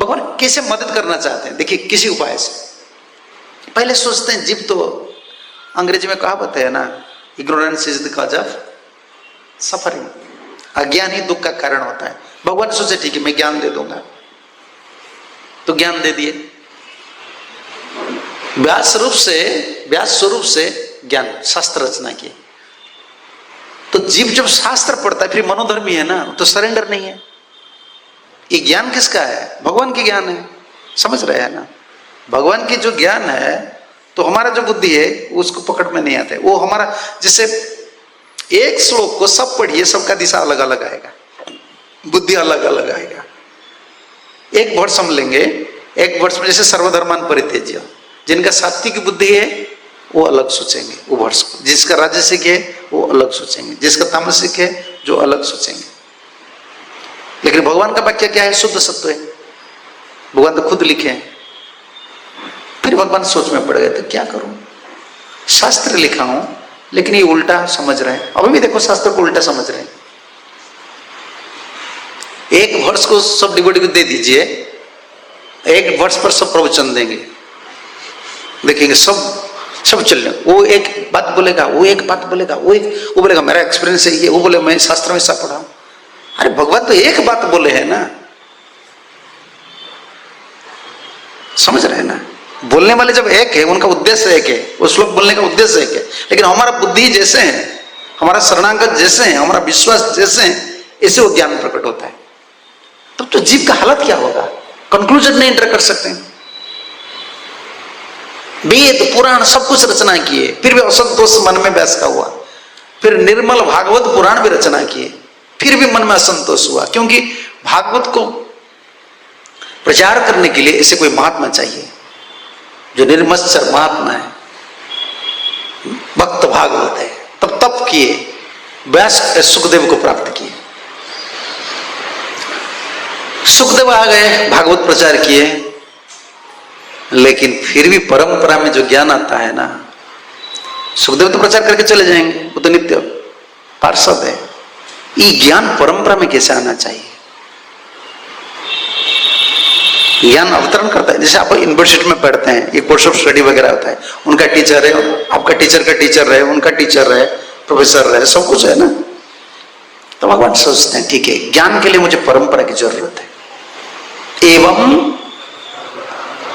भगवान कैसे मदद करना चाहते हैं? देखिए, किसी उपाय से। पहले सोचते हैं जीव तो, अंग्रेजी में कहावत है ना, ignorance is the cause of suffering. अज्ञान ही दुख का कारण होता है। भगवान सोचे ठीक है मैं ज्ञान दे दूंगा, तो ज्ञान दे दिए। व्यास स्वरूप से ज्ञान शास्त्र रचना किए। तो जीव जब शास्त्र पढ़ता है फिर मनोधर्मी है ना, तो सरेंडर नहीं है। ये ज्ञान किसका है? भगवान की ज्ञान है। समझ रहे हैं ना? भगवान की जो ज्ञान है, तो हमारा जो बुद्धि है उसको पकड़ में नहीं आता है। वो हमारा, जैसे एक श्लोक को सब पढ़िए, सबका दिशा अलग अलग आएगा, बुद्धि अलग अलग आएगा। एक वर्ष हम लेंगे, एक वर्ष में जैसे सर्वधर्मान परित्यज्य, जिनका सात्विक बुद्धि है वो अलग सोचेंगे वो वर्ष को, जिसका राजसिक है वो अलग सोचेंगे, जिसका तामसिक है जो अलग सोचेंगे। लेकिन भगवान का वाक्य क्या है? शुद्ध सत्व है। भगवान तो खुद लिखे हैं। फिर भगवान सोच में पड़ गए तो क्या करूं, शास्त्र लिखा हूं लेकिन ये उल्टा समझ रहे हैं। अभी भी देखो शास्त्र को उल्टा समझ रहे हैं। एक वर्ष को सब डिबोडी को दे दीजिए, एक वर्ष पर सब प्रवचन देंगे, देखेंगे सब चल रहे। वो एक बात बोलेगा, वो एक बात बोलेगा, वो बोलेगा मेरा एक्सपीरियंस है ये, वो बोले मैं शास्त्र में ऐसा पढ़ा हूं। अरे भगवान तो एक बात बोले हैं ना, समझ रहे हैं ना? बोलने वाले जब एक है, उनका उद्देश्य एक है, वो श्लोक बोलने का उद्देश्य एक है। लेकिन हमारा बुद्धि जैसे है, हमारा शरणागत जैसे है, हमारा विश्वास जैसे है, इससे वो ज्ञान प्रकट होता है। तब तो जीव का हालत क्या होगा? कंक्लूजन नहीं एंटर कर सकते। वेद पुराण सब कुछ रचना किए, फिर भी असंतोष मन में बैस का हुआ। फिर निर्मल भागवत पुराण भी रचना किए, फिर भी मन में असंतोष हुआ। क्योंकि भागवत को प्रचार करने के लिए ऐसे कोई महात्मा चाहिए जो निर्मत्सर महात्मा है, भक्त भागवत है। तब तप किए, व्यास सुखदेव को प्राप्त किए। सुखदेव आ गए, भागवत प्रचार किए, लेकिन फिर भी परंपरा में जो ज्ञान आता है ना, सुखदेव तो प्रचार करके चले जाएंगे, वो तो नित्य पार्षद है। ये ज्ञान परंपरा में कैसे आना चाहिए? ज्ञान अवतरण करता है। जैसे आप यूनिवर्सिटी में पढ़ते हैं, एक कोर्स ऑफ स्टडी वगैरह होता है, उनका टीचर है, आपका टीचर का टीचर रहे, उनका टीचर रहे, प्रोफेसर रहे, सब कुछ है ना। तो भगवान सोचते हैं ठीक है, ज्ञान के लिए मुझे परंपरा की जरूरत है।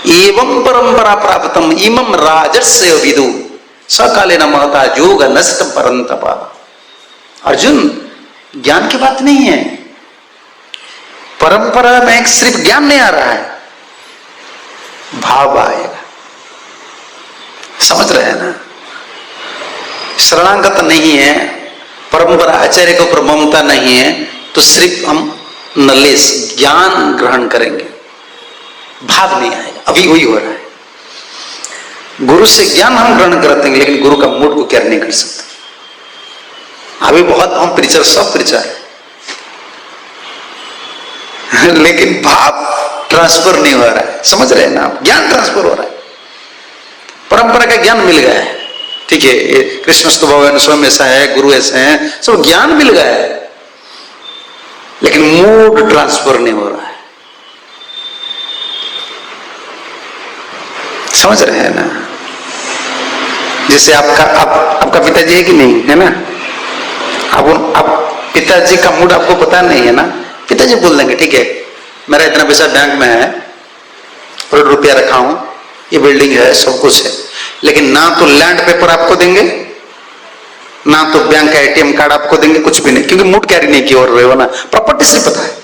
एवं परंपरा प्राप्तम इमं राजस्य विदु सकाले न महता योग नष्ट परंतपा। अर्जुन, ज्ञान की बात नहीं है, परंपरा में सिर्फ ज्ञान नहीं आ रहा है, भाव आएगा। समझ रहे हैं ना? शरणागत नहीं है, परंपरा आचार्य के ऊपर ममता नहीं है, तो सिर्फ हम नॉलेज ज्ञान ग्रहण करेंगे, भाव नहीं आएगा। अभी वही हो रहा है। गुरु से ज्ञान हम ग्रहण करते हैं, लेकिन गुरु का मूड को कैरी नहीं कर सकते। अभी बहुत हम प्रीचर, सब प्रीचर है लेकिन भाव ट्रांसफर नहीं हो रहा है। समझ रहे हैं ना? ज्ञान ट्रांसफर हो रहा है, परंपरा का ज्ञान मिल गया है। ठीक है, कृष्णस्तु भगवान स्वयं ऐसा है, गुरु ऐसे हैं, सब ज्ञान मिल गया है, लेकिन मूड ट्रांसफर नहीं हो रहा है। समझ रहे हैं ना? जैसे आपका पिताजी है कि नहीं है ना? आप पिताजी का मूड आपको पता नहीं है ना, पिताजी बोल देंगे ठीक है मेरा इतना पैसा बैंक में है, करोड़ रुपया रखा हूं, ये बिल्डिंग है, सब कुछ है, लेकिन ना तो लैंड पेपर आपको देंगे, ना तो बैंक का एटीएम कार्ड आपको देंगे, कुछ भी नहीं, क्योंकि मूड कैरी नहीं किया और रहे हो ना। प्रॉपर्टी से पता है,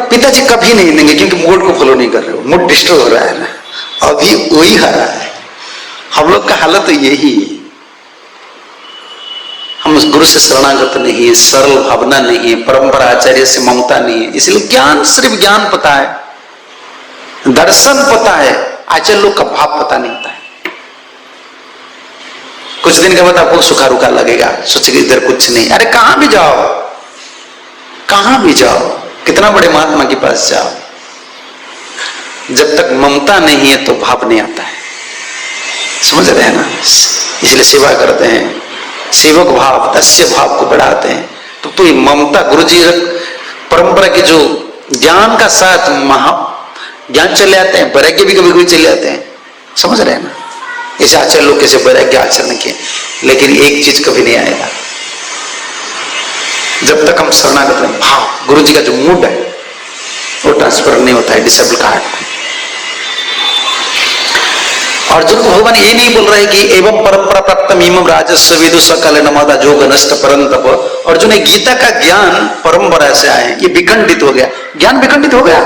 पिताजी कभी नहीं देंगे क्योंकि मूड को फॉलो नहीं कर रहे हो, मूड डिस्टर्ब हो रहा है ना। अभी वही आ रहा है। हम लोग का हालत तो यही है, हम उस गुरु से शरणागत नहीं है, सरल भावना नहीं है, परंपरा आचार्य से ममता नहीं है। इसलिए ज्ञान सिर्फ ज्ञान पता है, दर्शन पता है, आचार्य लोग का भाव पता नहीं होता है। कुछ दिन के बाद आपको सुखा रुखा लगेगा, सोचेगा इधर कुछ नहीं। अरे कहां भी जाओ, कहां भी जाओ, कितना बड़े महात्मा के पास जाओ, जब तक ममता नहीं है तो भाव नहीं आता है। समझ रहे हैं ना? इसलिए सेवा करते हैं, सेवक भाव, दास्य भाव को बढ़ाते हैं। तो पूरी ममता, गुरु जी परंपरा की जो ज्ञान का साथ महा ज्ञान चले आते हैं, वैराग्य भी कभी कभी चले आते हैं। समझ रहे हैं ना? ऐसे आचार्य लोग कैसे वैराग्य आचरण किए, लेकिन एक चीज कभी नहीं आएगा जब तक हम शरणागत हैं। भाव, गुरु जी का जो मूड है वो ट्रांसफर नहीं होता है डिसेबल का हार्ट को। अर्जुन को भगवान ये नहीं बोल रहे कि एवं परंपरा प्राप्त मीमम राजस्व विदु सकल नमदा जोग नष्ट परंतप। अर्जुन, गीता का ज्ञान परंपरा से आए, ये विखंडित हो गया, ज्ञान विखंडित हो गया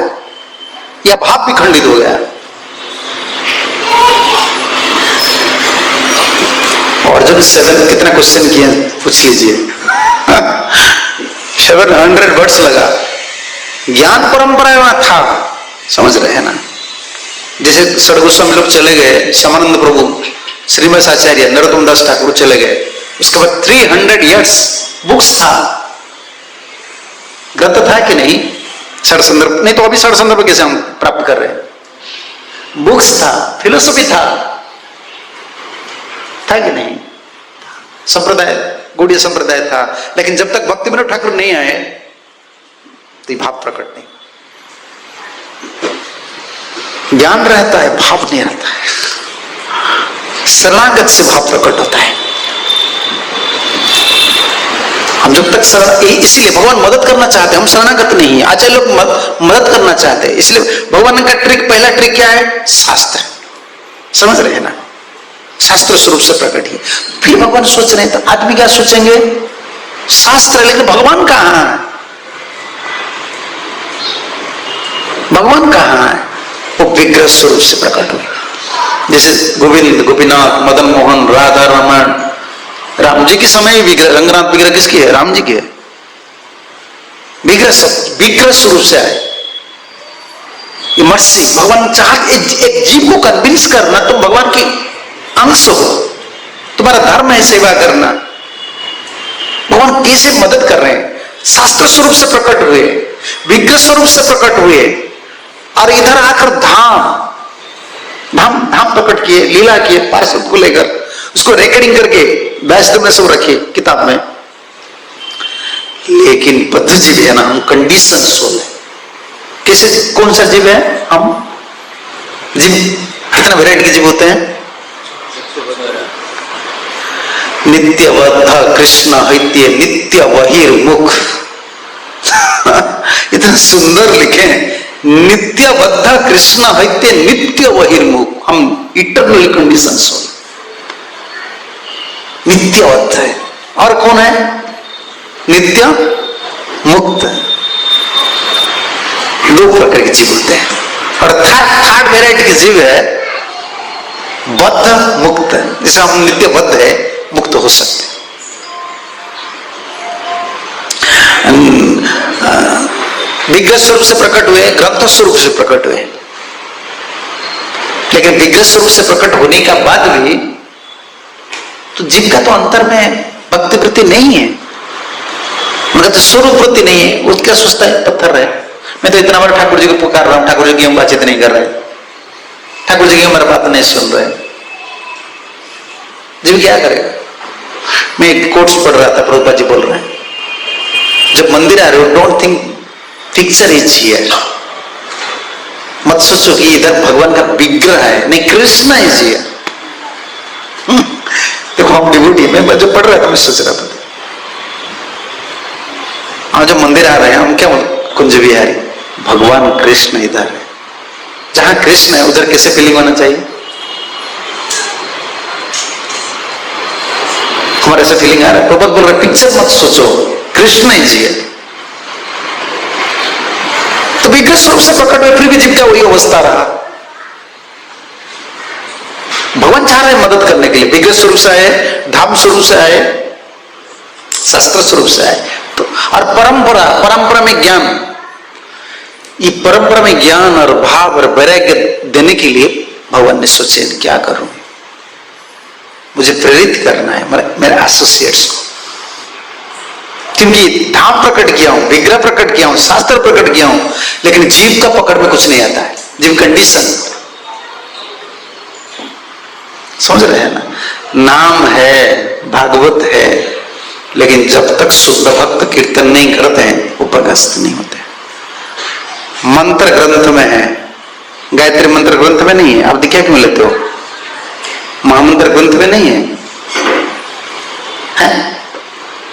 या भाव विखंडित हो गया। अर्जुन 7 कितना क्वेश्चन किए पूछ लीजिए 700 वर्ड्स लगा, ज्ञान परंपरा वहां था। समझ रहे हैं ना? जैसे सड़गोस्वामी लोग चले गए, समानंद प्रभु, श्रीमद आचार्य, नरोत्तम दास ठाकुर चले गए, उसके बाद 300 इयर्स बुक्स था, ग्रंथ था कि नहीं? षड संदर्भ नहीं तो अभी षड संदर्भ कैसे हम प्राप्त कर रहे हैं? बुक्स था, फिलोसफी था कि नहीं? संप्रदाय, गौड़ीय संप्रदाय था, लेकिन जब तक भक्ति विनोद ठाकुर नहीं आए तो भाव प्रकट नहीं। ज्ञान रहता है, भाव नहीं रहता है। शरणागत से भाव प्रकट होता है। हम जब तक शरण, इसीलिए भगवान मदद करना चाहते हैं, हम शरणागत नहीं है। आचार्य लोग मदद करना चाहते हैं, इसलिए भगवान का ट्रिक, पहला ट्रिक क्या है? शास्त्र। समझ रहे हैं ना? शास्त्र स्वरूप से प्रकट है। फिर भगवान सोच रहे हैं, तो आदमी क्या सोचेंगे? शास्त्र, लेकिन भगवान कहां है? भगवान कहां है? वो विग्रह स्वरूप से प्रकट हुए। जैसे गोविंद, गोपीनाथ, मदन मोहन, राधा रमन, राम जी के समय विग्रह, रंगनाथ विग्रह किसकी है? राम जी की है। विग्रह सब विग्रह स्वरूप से आए। ये मर्सी, भगवान चाहते एक जीव को कन्विंस करना, तुम भगवान की अंश हो, तुम्हारा धर्म है सेवा करना। भगवान कैसे मदद कर रहे हैं? शास्त्र स्वरूप से प्रकट हुए, विग्रह स्वरूप से प्रकट हुए, और इधर आकर धाम प्रकट किए, लीला किए, पार्षद को लेकर उसको रिकॉर्डिंग करके वैष्णव में सब रखिए किताब में। लेकिन बद्ध जीव है ना, हम कंडीशन सोल है। कैसे, कौन सा जीव है? हम जीव कितना वैरायटी के जीव होते हैं? नित्यबद्ध कृष्ण हैत्य नित्य बहिर्मुख इतना सुंदर लिखे, नित्यबद्ध कृष्ण हैत्य नित्य बहिर्मुख। हम इटरनल कंडीशन सोल, नित्यबद्ध है। और कौन है? नित्य मुक्त। दो प्रकार के जीव होते हैं। और थर्ड वेराइटी के जीव है बद्ध मुक्त। जैसे हम नित्यबद्ध है, मुक्त हो सकते हैं। विग्रह स्वरूप से प्रकट हुए, ग्रंथ स्वरूप से प्रकट हुए, लेकिन विग्रह स्वरूप से प्रकट होने का बाद भी तो जीव का तो अंतर में भक्ति वृत्ति नहीं है, उनका तो स्वरूप वृत्ति नहीं है। वो क्या सोचता है? पत्थर है, मैं तो इतना बार ठाकुर जी को पुकार रहा हूं, ठाकुर जी की हम बातचीत नहीं कर रहे, ठाकुर जी की हमारी बात नहीं सुन रहे। जीव क्या करेगा? मैं एक कोट्स पढ़ रहा था, प्रभुपाद जी बोल रहे हैं, जब मंदिर आ रहे हो, don't think picture is here. मत सोचो कि इधर भगवान का विग्रह है, नहीं, कृष्ण इज हियर। देखो हम डिवोटी, मैं जब पढ़ रहा था मैं सोच रहा था, हम जब मंदिर आ रहे हैं, हम क्या कुंज विहारी, भगवान कृष्ण इधर है। जहां कृष्ण है उधर कैसे फीलिंग होना चाहिए? हमारे ऐसे फीलिंग आ रहा है। प्रभुपाद बोल रहे पिक्चर मत सोचो, कृष्ण ही जी है। तो विग्रह स्वरूप से प्रकट हुए, फिर भी जीव का वही अवस्था रहा। भगवान चाह रहे मदद करने के लिए, विग्रह स्वरूप से आए, धाम स्वरूप से आए, शास्त्र स्वरूप से आए। तो और परंपरा में ज्ञान, ये परंपरा में ज्ञान और भाव और वैराग्य देने के लिए भगवान ने सोचे क्या करूं, मुझे प्रेरित करना है मेरे एसोसिएट्स को, क्योंकि धाम प्रकट किया हूं, विग्रह प्रकट किया हूं, शास्त्र प्रकट किया हूं, लेकिन जीव का पकड़ में कुछ नहीं आता है। जीव कंडीशन, समझ रहे हैं ना? नाम है, भागवत है, लेकिन जब तक शुद्ध भक्त कीर्तन नहीं करते हैं वो प्रकाशित नहीं होते। मंत्र ग्रंथ में है, गायत्री मंत्र ग्रंथ में नहीं है, आप दिखा क्यों लेते हो? महामंत्र ग्रंथ में नहीं है,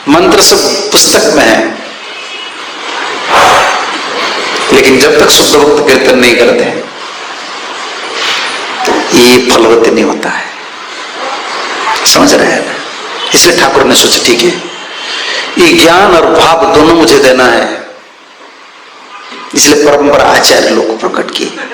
मंत्र सब पुस्तक में है, लेकिन जब तक शुद्ध भक्त कीर्तन नहीं करते हैं ये फलवती नहीं होता है। समझ रहे हैं? इसलिए ठाकुर ने सोचा ठीक है, ये ज्ञान और भाव दोनों मुझे देना है, इसलिए परंपरा आचार्य लोग को प्रकट किए।